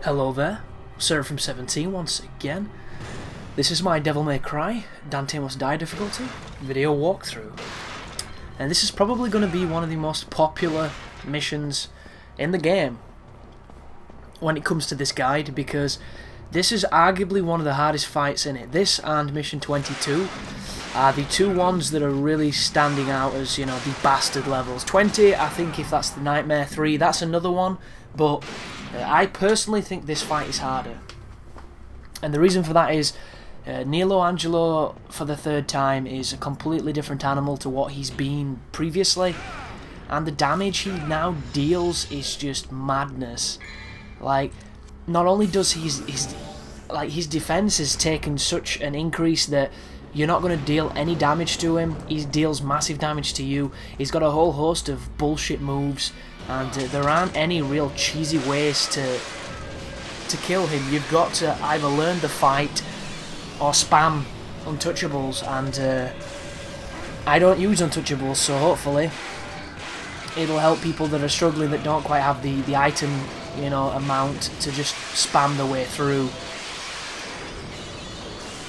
Hello there, Seraphim 17 once again. This is my Devil May Cry, Dante Must Die difficulty, video walkthrough. And this is probably going to be one of the most popular missions in the game when it comes to this guide, because this is arguably one of the hardest fights in it. This and Mission 22 are the two ones that are really standing out as, you know, the bastard levels. 20, I think if that's the Nightmare 3, that's another one, but I personally think this fight is harder. And the reason for that is Nilo Angelo, for the third time, is a completely different animal to what he's been previously, and the damage he now deals is just madness. Like, not only does his defense has taken such an increase that you're not going to deal any damage to him, he deals massive damage to you. He's got a whole host of bullshit moves, and there aren't any real cheesy ways to kill him. You've got to either learn the fight or spam untouchables, and I don't use untouchables, so hopefully it'll help people that are struggling, that don't quite have the item, you know, amount to just spam their way through.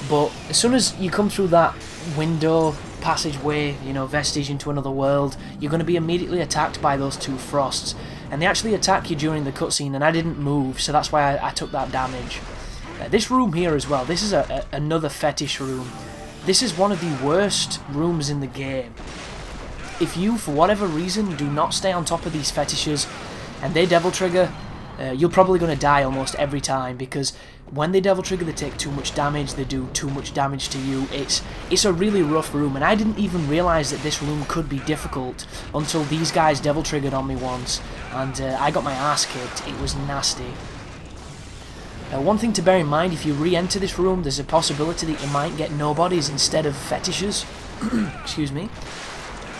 But as soon as you come through that window, passageway, you know, vestige into another world, you're going to be immediately attacked by those two frosts. And they actually attack you during the cutscene, and I didn't move, so that's why I took that damage. This room here as well, this is another fetish room. This is one of the worst rooms in the game. If you, for whatever reason, do not stay on top of these fetishes and they devil trigger, you're probably going to die almost every time, because when they devil trigger, they take too much damage, they do too much damage to you. It's a really rough room, and I didn't even realise that this room could be difficult until these guys devil triggered on me once, and I got my ass kicked. It was nasty. One thing to bear in mind, if you re-enter this room, there's a possibility that you might get nobodies instead of fetishes. Excuse me.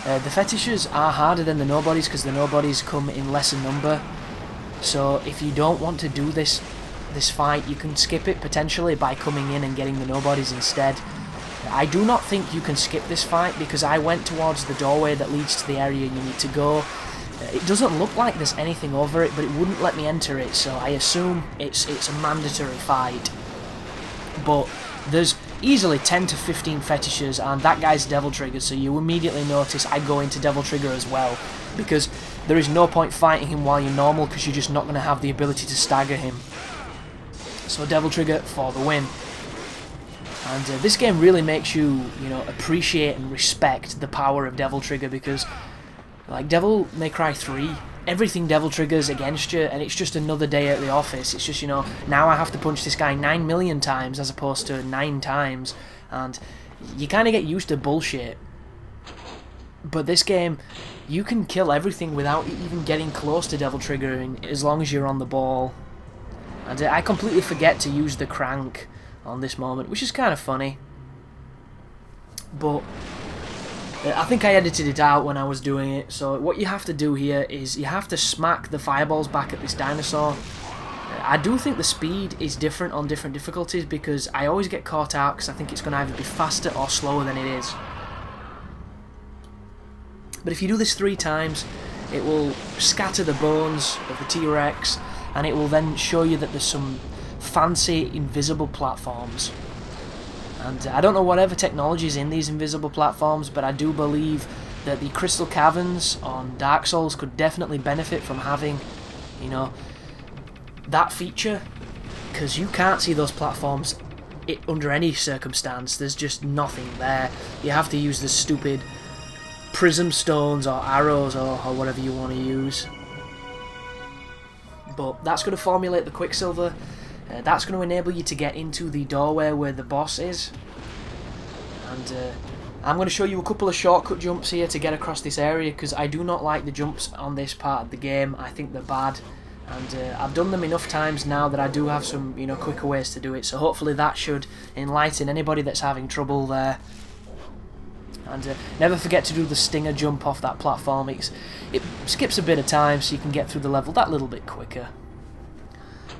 The fetishes are harder than the nobodies because the nobodies come in lesser number. So if you don't want to do this fight, you can skip it potentially by coming in and getting the nobodies instead. I do not think you can skip this fight because I went towards the doorway that leads to the area you need to go. It doesn't look like there's anything over it, but it wouldn't let me enter it, so I assume it's a mandatory fight. But there's easily 10 to 15 fetishes, and that guy's devil trigger, so you immediately notice I go into devil trigger as well, because there is no point fighting him while you're normal, because you're just not going to have the ability to stagger him. So devil trigger for the win. And this game really makes you, you know, appreciate and respect the power of devil trigger, because like Devil May Cry 3, everything devil triggers against you, and it's just another day at the office. It's just, you know, now I have to punch this guy 9 million times as opposed to 9 times, and you kind of get used to bullshit. But this game, you can kill everything without even getting close to devil triggering, as long as you're on the ball. And I completely forget to use the crank on this moment, which is kind of funny. But I think I edited it out when I was doing it, so what you have to do here is you have to smack the fireballs back at this dinosaur. I do think the speed is different on different difficulties, because I always get caught out because I think it's going to either be faster or slower than it is. But if you do this 3 times, it will scatter the bones of the T-Rex, and it will then show you that there's some fancy invisible platforms. And I don't know whatever technology is in these invisible platforms, but I do believe that the Crystal Caverns on Dark Souls could definitely benefit from having, you know, that feature, because you can't see those platforms under any circumstance. There's just nothing there. You have to use the stupid prism stones or arrows or whatever you want to use. But that's going to formulate the Quicksilver. That's going to enable you to get into the doorway where the boss is. And I'm going to show you a couple of shortcut jumps here to get across this area, because I do not like the jumps on this part of the game. I think they're bad. And I've done them enough times now that I do have some, you know, quicker ways to do it. So hopefully that should enlighten anybody that's having trouble there. And never forget to do the stinger jump off that platform. It skips a bit of time so you can get through the level that little bit quicker.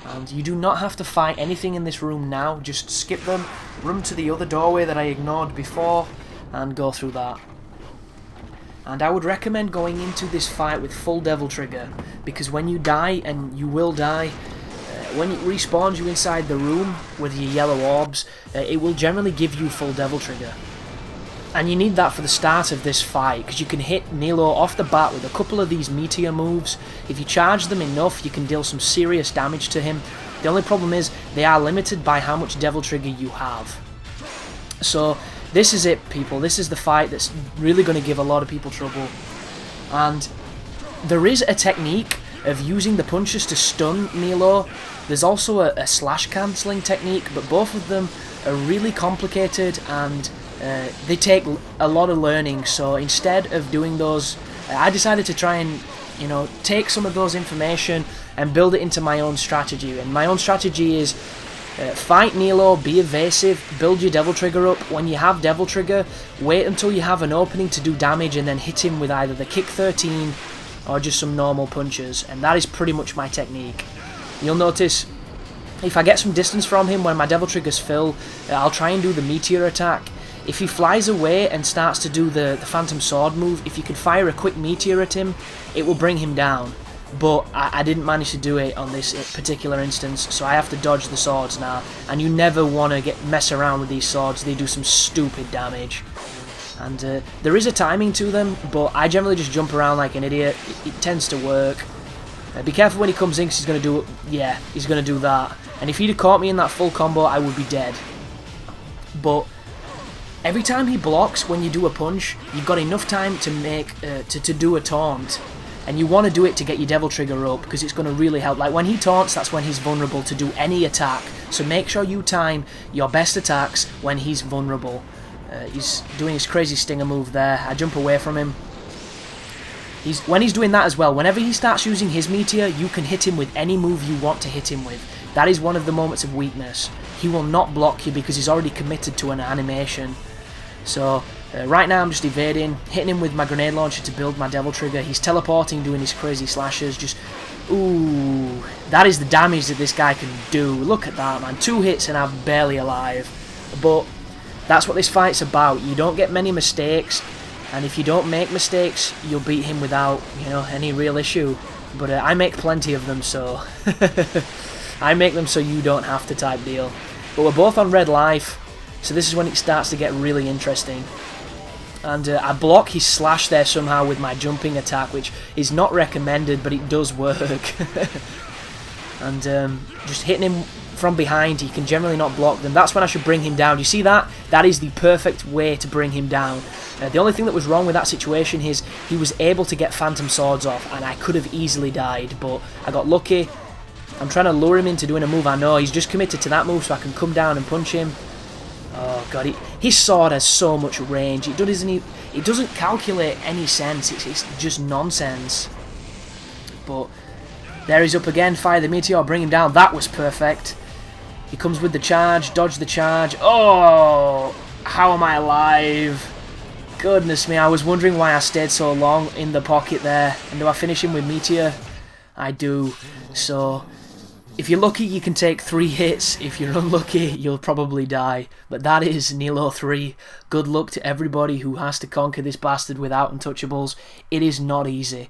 And you do not have to fight anything in this room now, just skip them, run to the other doorway that I ignored before, and go through that. And I would recommend going into this fight with full devil trigger, because when you die, and you will die, when it respawns you inside the room with your yellow orbs, it will generally give you full Devil Trigger. And you need that for the start of this fight, because you can hit Nilo off the bat with a couple of these meteor moves. If you charge them enough, you can deal some serious damage to him. The only problem is, they are limited by how much Devil Trigger you have. So, this is it, people. This is the fight that's really going to give a lot of people trouble. And there is a technique of using the punches to stun Nilo. There's also a slash cancelling technique, but both of them are really complicated and they take a lot of learning. So instead of doing those, I decided to try and, you know, take some of those information and build it into my own strategy. And my own strategy is fight Nilo, be evasive, build your Devil Trigger up. When you have Devil Trigger, wait until you have an opening to do damage and then hit him with either the Kick 13 or just some normal punches. And that is pretty much my technique. You'll notice if I get some distance from him when my Devil Triggers fill, I'll try and do the Meteor attack. If he flies away and starts to do the Phantom Sword move, if you can fire a quick Meteor at him, it will bring him down. But I didn't manage to do it on this particular instance, so I have to dodge the swords now. And you never want to mess around with these swords, they do some stupid damage. And there is a timing to them, but I generally just jump around like an idiot. It tends to work. Be careful when he comes in, because he's going to do, yeah, he's going to do that. And if he'd have caught me in that full combo, I would be dead. But every time he blocks when you do a punch, you've got enough time to make to do a taunt. And you want to do it to get your Devil Trigger up, because it's going to really help. Like when he taunts, that's when he's vulnerable to do any attack. So make sure you time your best attacks when he's vulnerable. He's doing his crazy stinger move there. I jump away from him. When he's doing that as well, whenever he starts using his Meteor, you can hit him with any move you want to hit him with. That is one of the moments of weakness. He will not block you because he's already committed to an animation. So right now I'm just evading, hitting him with my grenade launcher to build my Devil Trigger. He's teleporting, doing his crazy slashes. Just, ooh, that is the damage that this guy can do. Look at that, man. 2 hits and I'm barely alive. But that's what this fight's about. You don't get many mistakes, and if you don't make mistakes, you'll beat him without, you know, any real issue. But I make plenty of them, so I make them so you don't have to type deal. But we're both on red life, so this is when it starts to get really interesting. And I block his slash there somehow with my jumping attack, which is not recommended, but it does work. And just hitting him from behind, he can generally not block them. That's when I should bring him down. You see that? That is the perfect way to bring him down. The only thing that was wrong with that situation is he was able to get Phantom Swords off, and I could have easily died, but I got lucky. I'm trying to lure him into doing a move I know. He's just committed to that move, so I can come down and punch him. Oh god, his sword has so much range. It doesn't calculate any sense. It's just nonsense. But there he's up again. Fire the Meteor, bring him down. That was perfect. He comes with the charge, dodge the charge. Oh, how am I alive? Goodness me, I was wondering why I stayed so long in the pocket there. And do I finish him with Meteor? I do. So if you're lucky, you can take 3 hits. If you're unlucky, you'll probably die. But that is Nilo 3. Good luck to everybody who has to conquer this bastard without untouchables. It is not easy.